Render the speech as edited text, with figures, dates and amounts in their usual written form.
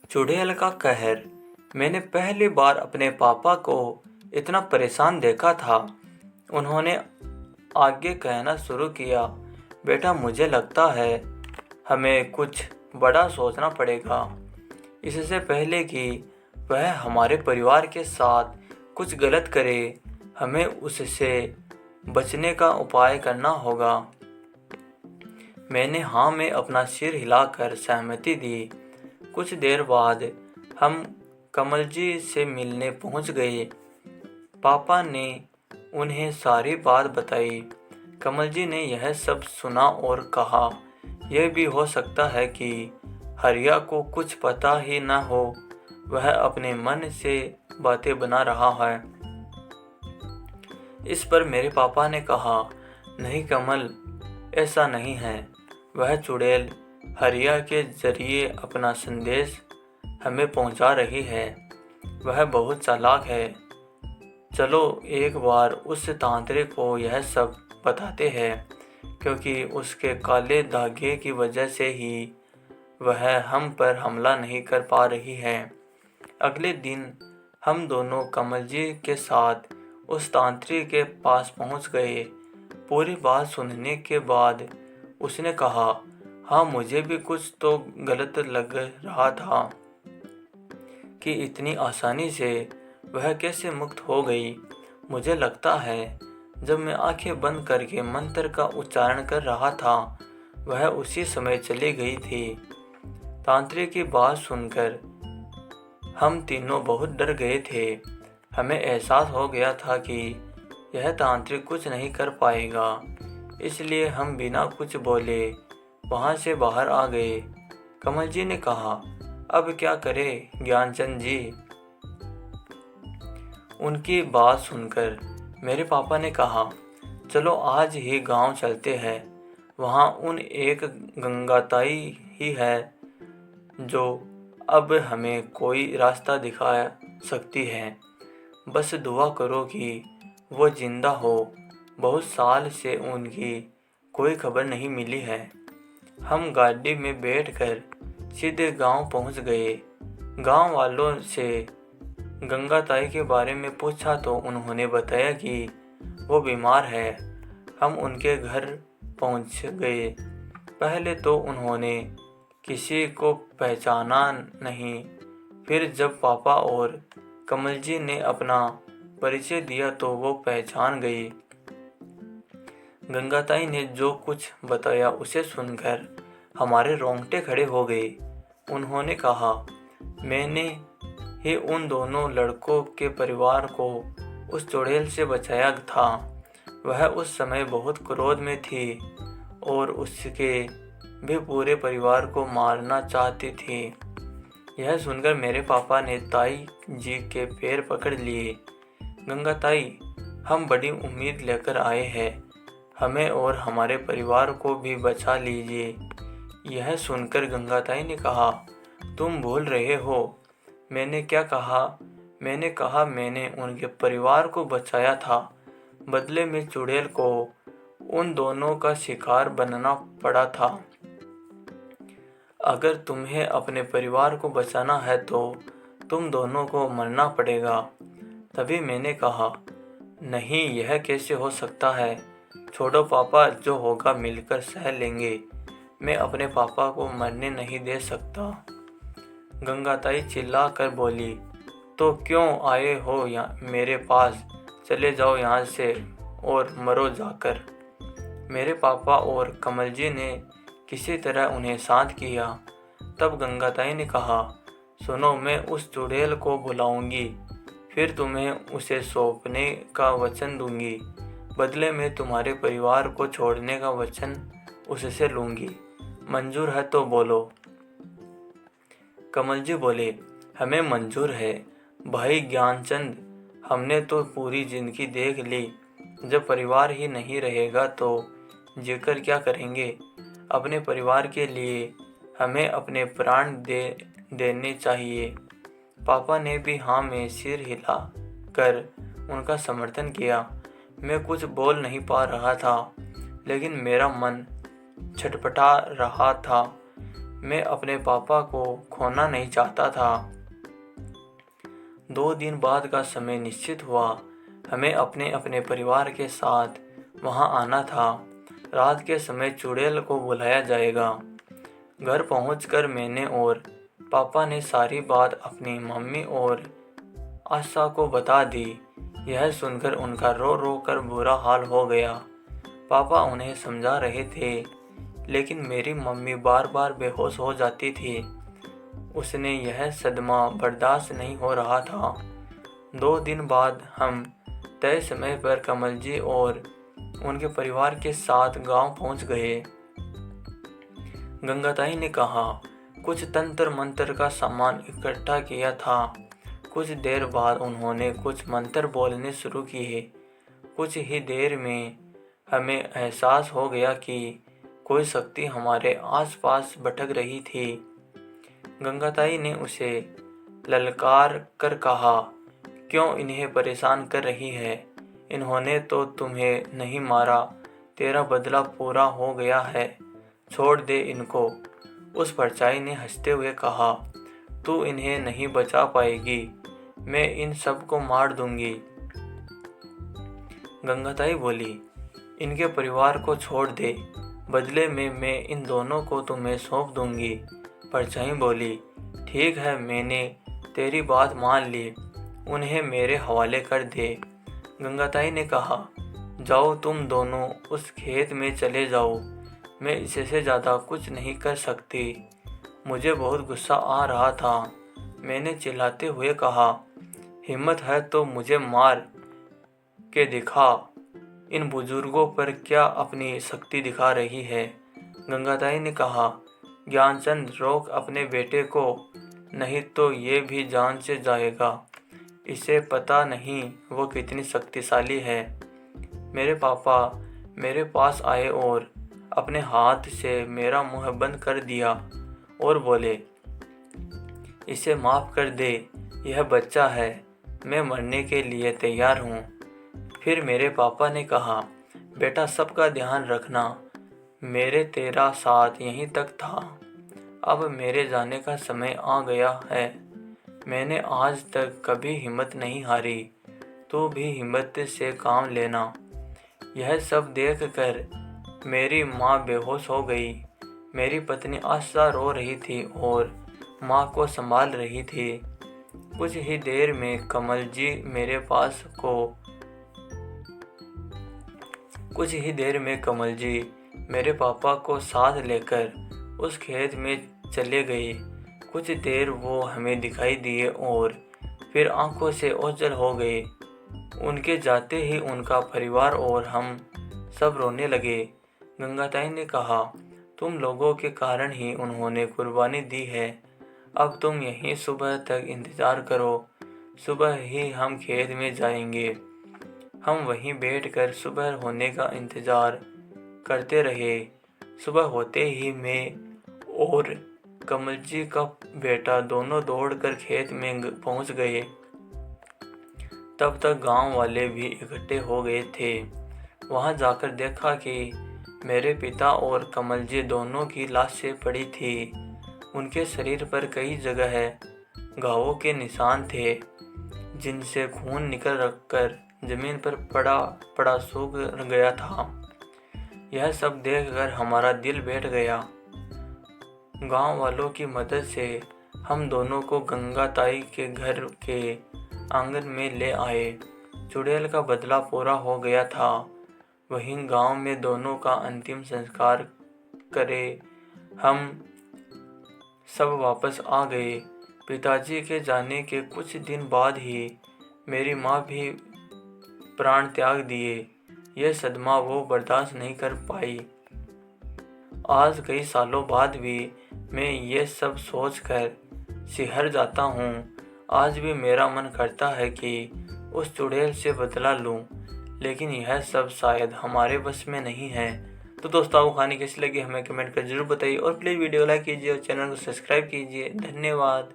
चुड़ैल का कहर। मैंने पहली बार अपने पापा को इतना परेशान देखा था। उन्होंने आगे कहना शुरू किया, बेटा मुझे लगता है हमें कुछ बड़ा सोचना पड़ेगा। इससे पहले कि वह हमारे परिवार के साथ कुछ गलत करे, हमें उससे बचने का उपाय करना होगा। मैंने हाँ में अपना सिर हिलाकर सहमति दी। कुछ देर बाद हम कमल जी से मिलने पहुंच गए। पापा ने उन्हें सारी बात बताई। कमल जी ने यह सब सुना और कहा, यह भी हो सकता है कि हरिया को कुछ पता ही न हो, वह अपने मन से बातें बना रहा है। इस पर मेरे पापा ने कहा, नहीं कमल, ऐसा नहीं है। वह चुड़ैल हरिया के जरिए अपना संदेश हमें पहुंचा रही है। वह बहुत चालाक है। चलो एक बार उस तांत्रिक को यह सब बताते हैं, क्योंकि उसके काले धागे की वजह से ही वह हम पर हमला नहीं कर पा रही है। अगले दिन हम दोनों कमल जी के साथ उस तांत्रिक के पास पहुंच गए। पूरी बात सुनने के बाद उसने कहा, हाँ मुझे भी कुछ तो गलत लग रहा था कि इतनी आसानी से वह कैसे मुक्त हो गई। मुझे लगता है जब मैं आंखें बंद करके मंत्र का उच्चारण कर रहा था, वह उसी समय चली गई थी। तांत्रिक की बात सुनकर हम तीनों बहुत डर गए थे। हमें एहसास हो गया था कि यह तांत्रिक कुछ नहीं कर पाएगा, इसलिए हम बिना कुछ बोले वहां से बाहर आ गए। कमल जी ने कहा, अब क्या करें ज्ञानचंद जी? उनकी बात सुनकर मेरे पापा ने कहा, चलो आज ही गांव चलते हैं। वहां उन एक गंगाताई ही है जो अब हमें कोई रास्ता दिखा सकती है। बस दुआ करो कि वो जिंदा हो। बहुत साल से उनकी कोई खबर नहीं मिली है। हम गाड़ी में बैठकर सीधे गांव पहुंच गए। गांव वालों से गंगाताई के बारे में पूछा तो उन्होंने बताया कि वो बीमार है। हम उनके घर पहुंच गए। पहले तो उन्होंने किसी को पहचाना नहीं। फिर जब पापा और कमल जी ने अपना परिचय दिया तो वो पहचान गई। गंगाताई ने जो कुछ बताया उसे सुनकर हमारे रोंगटे खड़े हो गए। उन्होंने कहा, मैंने ही उन दोनों लड़कों के परिवार को उस चुड़ैल से बचाया था। वह उस समय बहुत क्रोध में थी और उसके भी पूरे परिवार को मारना चाहती थी। यह सुनकर मेरे पापा ने ताई जी के पैर पकड़ लिए। गंगाताई, हम बड़ी उम्मीद लेकर आए हैं, हमें और हमारे परिवार को भी बचा लीजिए। यह सुनकर गंगाताई ने कहा, तुम भूल रहे हो, मैंने क्या कहा? मैंने कहा मैंने उनके परिवार को बचाया था। बदले में चुड़ैल को उन दोनों का शिकार बनना पड़ा था। अगर तुम्हें अपने परिवार को बचाना है तो तुम दोनों को मरना पड़ेगा। तभी मैंने कहा, नहीं, यह कैसे हो सकता है? छोड़ो पापा, जो होगा मिलकर सह लेंगे। मैं अपने पापा को मरने नहीं दे सकता। गंगाताई चिल्ला कर बोली, तो क्यों आए हो मेरे पास? चले जाओ यहाँ से और मरो जाकर। मेरे पापा और कमल जी ने किसी तरह उन्हें शांत किया। तब गंगाताई ने कहा, सुनो, मैं उस चुड़ैल को बुलाऊंगी, फिर तुम्हें उसे सौंपने का वचन दूंगी। बदले में तुम्हारे परिवार को छोड़ने का वचन उससे लूंगी। मंजूर है तो बोलो। कमल जी बोले, हमें मंजूर है भाई ज्ञानचंद। हमने तो पूरी जिंदगी देख ली, जब परिवार ही नहीं रहेगा तो जीकर क्या करेंगे? अपने परिवार के लिए हमें अपने प्राण देने चाहिए। पापा ने भी हाँ में सिर हिला कर उनका समर्थन किया। मैं कुछ बोल नहीं पा रहा था, लेकिन मेरा मन छटपटा रहा था। मैं अपने पापा को खोना नहीं चाहता था। 2 दिन बाद का समय निश्चित हुआ। हमें अपने अपने परिवार के साथ वहां आना था। रात के समय चुड़ैल को बुलाया जाएगा। घर पहुंचकर मैंने और पापा ने सारी बात अपनी मम्मी और आशा को बता दी। यह सुनकर उनका रो रो कर बुरा हाल हो गया। पापा उन्हें समझा रहे थे, लेकिन मेरी मम्मी बार बार बेहोश हो जाती थी। उसने यह सदमा बर्दाश्त नहीं हो रहा था। 2 दिन बाद हम तय समय पर कमल जी और उनके परिवार के साथ गांव पहुंच गए। गंगाताई ने कहा, कुछ तंत्र मंत्र का सामान इकट्ठा किया था। कुछ देर बाद उन्होंने कुछ मंत्र बोलने शुरू किए। कुछ ही देर में हमें एहसास हो गया कि कोई शक्ति हमारे आसपास भटक रही थी। गंगाताई ने उसे ललकार कर कहा, क्यों इन्हें परेशान कर रही है? इन्होंने तो तुम्हें नहीं मारा, तेरा बदला पूरा हो गया है, छोड़ दे इनको। उस परछाई ने हंसते हुए कहा, तू इन्हें नहीं बचा पाएगी, मैं इन सब को मार दूंगी। गंगाताई बोली, इनके परिवार को छोड़ दे, बदले में मैं इन दोनों को तुम्हें सौंप दूंगी। परछाई बोली, ठीक है, मैंने तेरी बात मान ली, उन्हें मेरे हवाले कर दे। गंगाताई ने कहा, जाओ तुम दोनों उस खेत में चले जाओ, मैं इससे ज़्यादा कुछ नहीं कर सकती। मुझे बहुत गुस्सा आ रहा था। मैंने चिल्लाते हुए कहा, हिम्मत है तो मुझे मार के दिखा। इन बुजुर्गों पर क्या अपनी शक्ति दिखा रही है? गंगाताई ने कहा, ज्ञानचंद रोक अपने बेटे को, नहीं तो ये भी जान से जाएगा। इसे पता नहीं वो कितनी शक्तिशाली है। मेरे पापा मेरे पास आए और अपने हाथ से मेरा मुंह बंद कर दिया और बोले, इसे माफ़ कर दे, यह बच्चा है, मैं मरने के लिए तैयार हूँ। फिर मेरे पापा ने कहा, बेटा सबका ध्यान रखना, मेरे तेरा साथ यहीं तक था, अब मेरे जाने का समय आ गया है। मैंने आज तक कभी हिम्मत नहीं हारी, तू भी हिम्मत से काम लेना। यह सब देख कर मेरी माँ बेहोश हो गई। मेरी पत्नी आशा रो रही थी और माँ को संभाल रही थी। कुछ ही देर में कमल जी मेरे पापा को साथ लेकर उस खेत में चले गए। कुछ देर वो हमें दिखाई दिए और फिर आंखों से ओझल हो गए। उनके जाते ही उनका परिवार और हम सब रोने लगे। गंगाताई ने कहा, तुम लोगों के कारण ही उन्होंने कुर्बानी दी है। अब तुम यहीं सुबह तक इंतज़ार करो, सुबह ही हम खेत में जाएंगे। हम वहीं बैठकर सुबह होने का इंतज़ार करते रहे। सुबह होते ही मैं और कमल जी का बेटा दोनों दौड़कर खेत में पहुंच गए। तब तक गांव वाले भी इकट्ठे हो गए थे। वहां जाकर देखा कि मेरे पिता और कमल जी दोनों की लाशें पड़ी थी। उनके शरीर पर कई जगह घावों के निशान थे, जिनसे खून निकल कर जमीन पर पड़ा सूख गया था। यह सब देखकर हमारा दिल बैठ गया। गांव वालों की मदद से हम दोनों को गंगाताई के घर के आंगन में ले आए। चुड़ैल का बदला पूरा हो गया था। वहीं गांव में दोनों का अंतिम संस्कार करे हम सब वापस आ गए। पिताजी के जाने के कुछ दिन बाद ही मेरी माँ भी प्राण त्याग दिए। यह सदमा वो बर्दाश्त नहीं कर पाई। आज कई सालों बाद भी मैं ये सब सोचकर सिहर जाता हूँ। आज भी मेरा मन करता है कि उस चुड़ैल से बदला लूँ, लेकिन यह सब शायद हमारे बस में नहीं है। तो दोस्तों, आपको कहानी कैसी लगी हमें कमेंट कर जरूर बताइए और प्लीज़ वीडियो लाइक कीजिए और चैनल को सब्सक्राइब कीजिए। धन्यवाद।